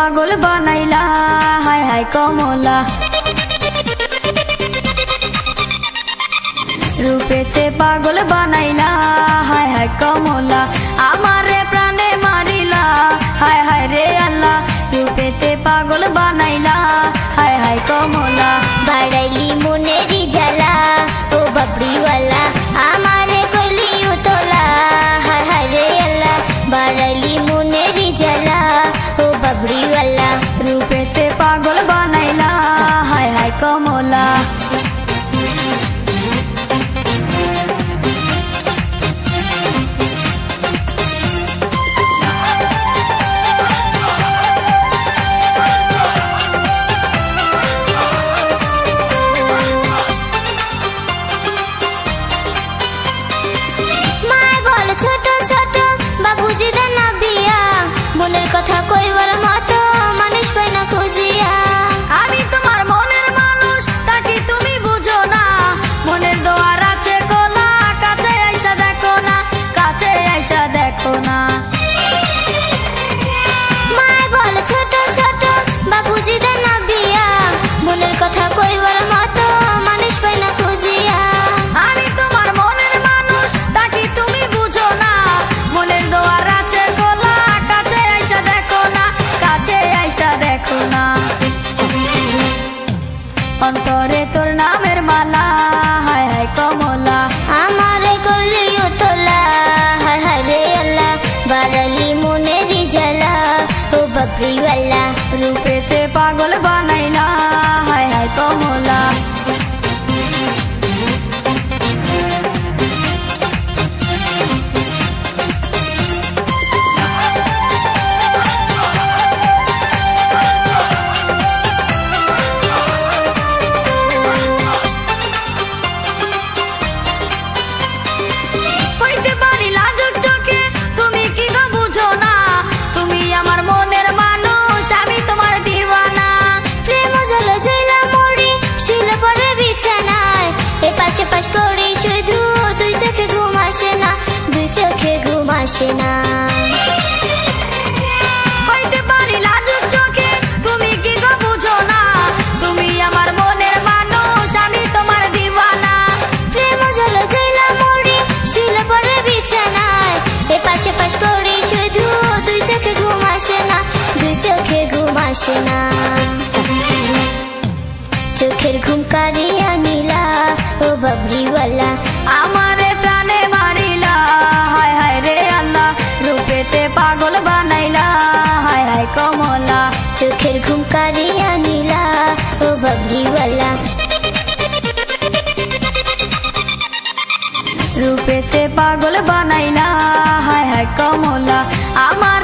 पागल बनाइला हाय हाय कमला रूपेते पागल बनाइला हाय हाय कमला आमारे प्राणे मारिला हाय हाय रे अल्लाह रूपेते पागल बनाइला हाय हाय कमला बाड़ाइली मुनेरी जला ओ बबड़ी वाला हमारे कोली उतोला हाय हाय रे अल्लाह बाड़ाइली मुनेरी जला ओ बबड़ी वाला रूपेते पागल बनाइला हाय हाय कमला अंतरे तोर नामेर माला हाय हाय कमला हमारे कोली उतोला हाय हाय रे अल्लाह बाड़ाइली मुनेरी जला ओ बबड़ी वाला रूपेते पागल बनाइला हाय हाय कमला ना হইতে পারি লাজুক চোখে তুমি কি গো বুঝো না তুমি আমার মনের মানুষ আমি তোমার দিওয়ানা প্রেম জলে জেলা মরি শিলে পরে বিছানায় এ পাশে পাশ করি শুধু দুই চোখে ঘুম আসে না দুই চোখে ঘুম আসে না চোখের ঘুম কারিয়া নীলা ও বাবরিওয়ালা আমারে প্রাণে মারিলা হায় হায় রে আল্লাহ রূপেতে পাগল বানাইলা হায় হায় কমলা চোখের ঘুম কারিয়া নীলা ও বাবরিওয়ালা রূপেতে পাগল বানাইলা হায় হায় কমলা আমার